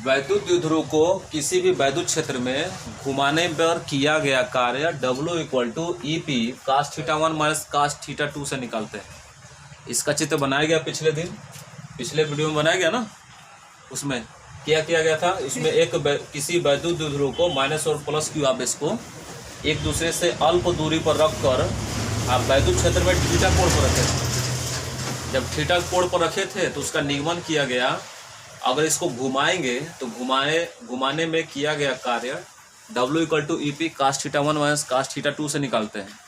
वैद्युत द्विध्रुव को किसी भी वैद्युत क्षेत्र में घुमाने पर किया गया कार्य W = EP cos θ1 minus cos θ2 से निकालते हैं। इसका चित्र बनाया गया पिछले वीडियो में बनाया गया ना, उसमें क्या किया गया था। इसमें किसी वैद्युत द्विध्रुव को माइनस और प्लस क्यू आवेश को एक दूसरे से अल्प दूरी पर रखकर आप वैद्युत क्षेत्र में थीटा कोण पर रखे थे। जब थीटा कोण पर रखे थे तो उसका निगमन किया गया, अगर इसको घुमाएंगे तो घुमाने में किया गया कार्य W = EP cos θ1 minus cos θ2 से निकालते हैं।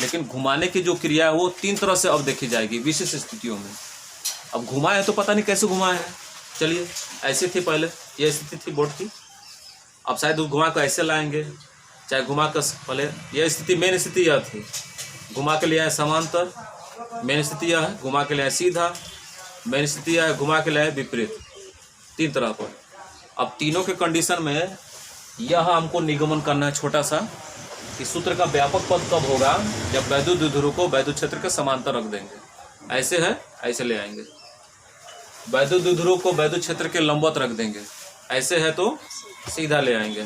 लेकिन घुमाने की जो क्रिया है वो 3 तरह से अब देखी जाएगी विशिष्ट स्थितियों में। अब घुमाए तो पता नहीं कैसे घुमाए हैं। चलिए, ऐसी थी पहले, ये स्थिति थी बोर्ड की। अब शायद घुमा को ऐसे लाएंगे, चाहे घुमा कर पहले यह स्थिति मेन स्थिति यह थी, घुमा के लिए आए समांतर, मेन स्थिति यह है, घुमा के लिए आए सीधा, मेन स्थिति यह है, घुमा के लिए आए विपरीत। 3 तरह पर। अब तीनों के कंडीशन में यह हमको निगमन करना है छोटा सा कि सूत्र का व्यापक पद कब होगा, जब वैद्युत द्विध्रुव को वैद्युत क्षेत्र के समांतर रख देंगे। ऐसे है, ऐसे ले आएंगे। वैद्युत द्विध्रुव को वैद्युत क्षेत्र के लंबवत रख देंगे, ऐसे है तो सीधा ले आएंगे।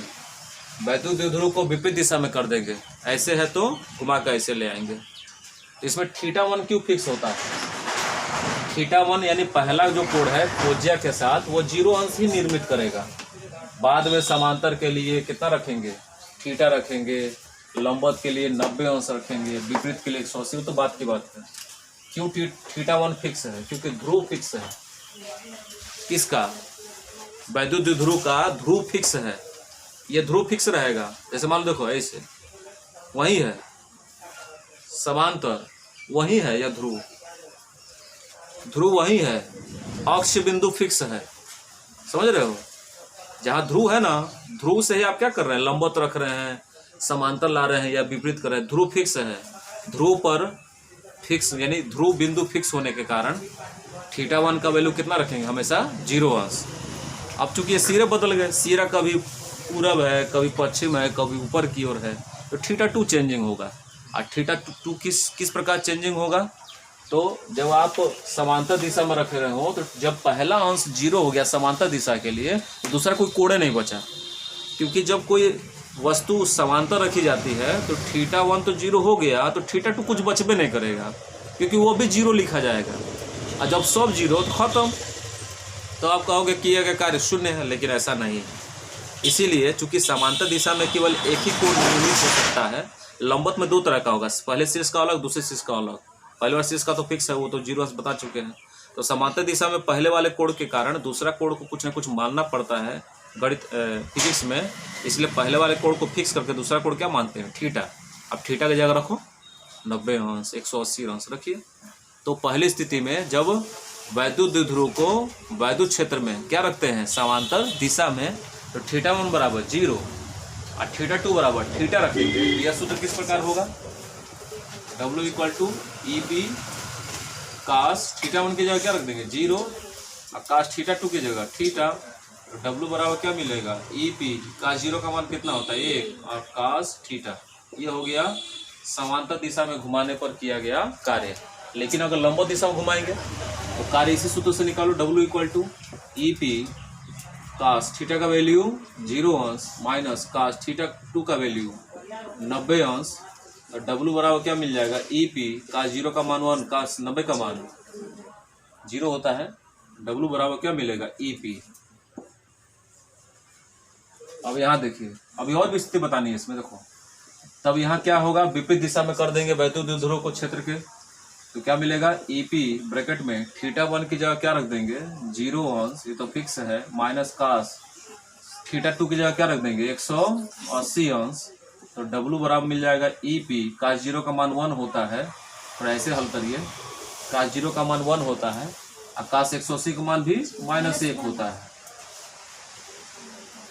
वैद्युत द्विध्रुव को विपरीत दिशा में कर देंगे, ऐसे है तो घुमा कर ऐसे ले आएंगे। इसमें θ1 क्यों फिक्स होता है? θ1 यानी पहला जो कोण है त्रिज्या के साथ वो 0 अंश ही निर्मित करेगा। बाद में समांतर के लिए कितना रखेंगे, थीटा रखेंगे, लंबवत के लिए 90 अंश रखेंगे, विपरीत के लिए 180। तो बात की बात है। क्यों θ1 फिक्स है? क्योंकि ध्रुव फिक्स है। किसका? वैद्युत द्विध्रुव का ध्रुव फिक्स है। ये ध्रुव फिक्स रहेगा। जैसे मान लो, देखो ऐसे वही है, समांतर वही है, यह ध्रुव वही है, अक्ष बिंदु फिक्स है। समझ रहे हो? जहाँ ध्रुव है ना, ध्रुव से ही आप क्या कर रहे हैं, लंबवत रख रहे हैं, समांतर ला रहे हैं या विपरीत कर रहे हैं। ध्रुव फिक्स है। ध्रुव पर फिक्स यानी ध्रुव बिंदु फिक्स होने के कारण θ1 का वैल्यू कितना रखेंगे, हमेशा 0 अंश। अब चूंकि ये सिरे बदल गए, सिरा कभी पूरब है, कभी पश्चिम है, कभी ऊपर की ओर है, तो θ2 चेंजिंग होगा। और θ2 किस प्रकार चेंजिंग होगा? तो जब आप समांतर दिशा में रख रहे हो, तो जब पहला अंश 0 हो गया समांतर दिशा के लिए, तो दूसरा कोई कोण नहीं बचा। क्योंकि जब कोई वस्तु समांतर रखी जाती है तो θ1 तो 0 हो गया, तो θ2 कुछ बचबे नहीं करेगा, क्योंकि वो भी 0 लिखा जाएगा। और जब सब 0 तो खत्म। तो आप कहोगे किया गया कार्य 0 है, लेकिन ऐसा नहीं है। इसीलिए चूंकि समांतर दिशा में केवल एक ही कोण निर्मित हो सकता है। लंबवत में 2 तरह का होगा, पहले शीर्ष का अलग, दूसरे शीर्ष का अलग। पहले वाले शीर्ष का तो फिक्स है, वो तो 0 अंश बता चुके हैं। तो समांतर दिशा में पहले वाले कोण के कारण दूसरा कोण को कुछ न कुछ मानना पड़ता है गणित फिजिक्स में। इसलिए पहले वाले कोण को फिक्स करके दूसरा कोण क्या मानते हैं, थीटा। अब थीटा की जगह रखो 90 अंश, 180 अंश रखिए। तो पहली स्थिति में जब वैद्युत द्विध्रुव को वैद्युत क्षेत्र में क्या रखते हैं, समांतर दिशा में, तो θ1 बराबर 0 और θ2 बराबर थीटा रखेंगे। यह सूत्र किस प्रकार होगा, W = EP cos θ1 की जगह क्या रख देंगे 0 और cos θ2 की जगह थीटा। तो W बराबर क्या मिलेगा, EP cos 0 का मान कितना होता है 1 और cos थीटा। ये हो गया समांतर दिशा में घुमाने पर किया गया कार्य। लेकिन अगर लंबवत दिशा में घुमाएंगे तो कार्य इसी सूत्र से निकालो, W = EP cos थीटा का वैल्यू 0 अंश माइनस cos θ2 का वैल्यू 90 अंश। और W बराबर क्या मिल जाएगा, EP cos 0 का मान 1, cos 90 का मान 0 होता है। W बराबर क्या मिलेगा, EP। अब यहाँ देखिए, अभी और भी स्थिति बतानी है इसमें। देखो तब यहाँ क्या होगा, विपरीत दिशा में कर देंगे वैद्युत द्विध्रुव को क्षेत्र के, तो क्या मिलेगा, EP ब्रैकेट में θ1 की जगह क्या रख देंगे 0 अंश, ये तो फिक्स है, माइनस cos θ2 की जगह क्या रख देंगे 180 अंश। तो W बराबर मिल जाएगा EP cos 0 का मान 1 होता है। और ऐसे हल करिए, cos 0 का मान 1 होता है और cos 180 का मान भी -1 होता है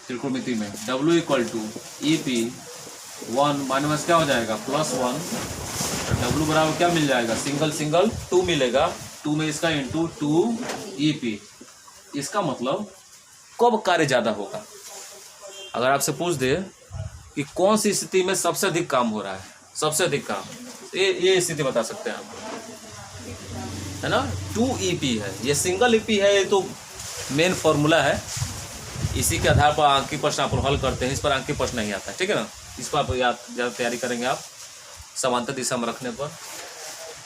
त्रिकोणमिति में। W = EP 1 माइनस क्या हो जाएगा +1। तो W बराबर क्या मिल जाएगा, सिंगल 2 मिलेगा, 2 में इसका इंटू 2 EP। इसका मतलब कब कार्य ज्यादा होगा, अगर आपसे पूछ दे कि कौन सी स्थिति में सबसे अधिक काम हो रहा है, सबसे अधिक काम, ये स्थिति बता सकते हैं आप, है ना। 2 EP है, ये सिंगल EP है, ये तो मेन फॉर्मूला है। इसी के आधार पर अंकीय प्रश्न आप हल करते हैं, इस पर अंकीय प्रश्न नहीं आता, ठीक है ना। इस पर आप याद ज़्यादा तैयारी करेंगे आप समांतर दिशा में रखने पर।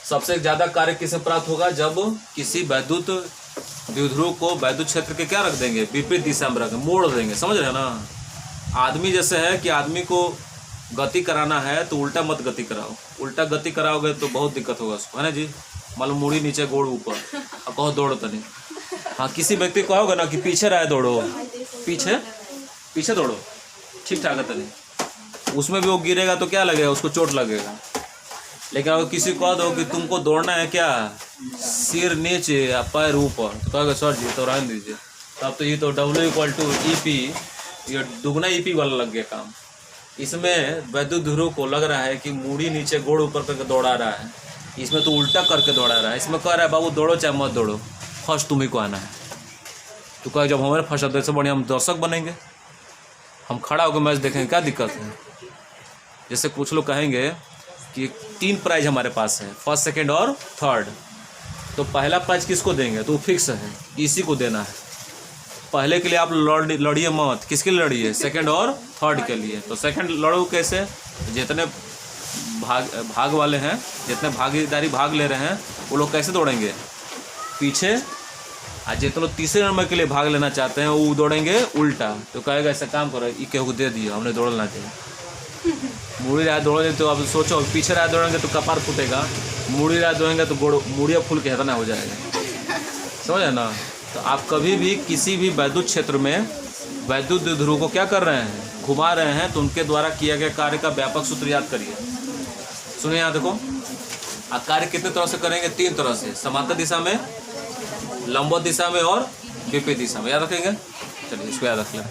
सबसे ज़्यादा कार्य किसे प्राप्त होगा, जब किसी वैद्युत द्विध्रुव को वैद्युत क्षेत्र के क्या रख देंगे, विपरीत दिशा में रख मोड़ देंगे, समझ रहे हैं ना। आदमी जैसे है कि आदमी को गति कराना है तो उल्टा मत गति कराओ, उल्टा गति कराओगे तो बहुत दिक्कत होगा उसको, है ना जी। मालूम मुड़ी नीचे गोड़ ऊपर और कहो दौड़ो तनी। हाँ, किसी व्यक्ति को कहोगे ना कि पीछे रहे दौड़ो, पीछे दौड़ो, ठीक ठाक है तनी, उसमें भी वो गिरेगा तो क्या लगेगा, उसको चोट लगेगा। लेकिन अगर किसी को कह दो कि तुमको दौड़ना है क्या, सिर नीचे या पैर ऊपर, तो कहोगे सर जी तो रहने दीजिए। तब तो ये तो W=EP, ये दुगना EP वाला लग गया काम। इसमें वैद्युत ध्रुव को लग रहा है कि मुड़ी नीचे गोड़ ऊपर करके दौड़ा रहा है, इसमें तो उल्टा करके दौड़ा रहा है। इसमें कह रहा है बाबू दौड़ो चाहे मत दौड़ो, फर्स्ट तुम्ही को आना है। तो कहे जब हमारे फर्स्ट आते से बढ़िया हम दर्शक बनेंगे, हम खड़ा होकर मैच देखेंगे, क्या दिक्कत है। जैसे कुछ लोग कहेंगे कि 3 प्राइज हमारे पास है, फर्स्ट सेकंड और थर्ड, तो पहला प्राइज किसको देंगे, तो फिक्स है, इसी को देना है। पहले के लिए आप लड़िए मत, किसके लिए लड़िए, सेकंड और थर्ड के लिए। तो सेकंड लड़ो कैसे, जितने भाग वाले हैं, जितने भागीदारी भाग ले रहे हैं वो लोग कैसे दौड़ेंगे, पीछे। आज जितने लोग तीसरे नंबर के लिए भाग लेना चाहते हैं वो दौड़ेंगे उल्टा। तो कहेगा ऐसा काम करो, ये केहू को दे दिया, हमने दौड़ना चाहिए। मुड़ी राह दौड़ेंगे तो अब सोचो, पीछे राह दौड़ेंगे तो कपार फूटेगा, मुड़ी राह दौड़ेंगे तो मुड़िया फूल के हतना हो जाएगा, समझे ना। तो आप कभी भी किसी भी वैद्युत क्षेत्र में वैद्युत द्विध्रुव को क्या कर रहे हैं, घुमा रहे हैं, तो उनके द्वारा किया गया कार्य का व्यापक सूत्र याद करिए। सुनिए यहाँ देखो, कार्य कितने तरह से करेंगे, 3 तरह से, समांतर दिशा में, लंबवत दिशा में और विपरीत दिशा में, याद रखेंगे। चलिए इसको याद रख लें।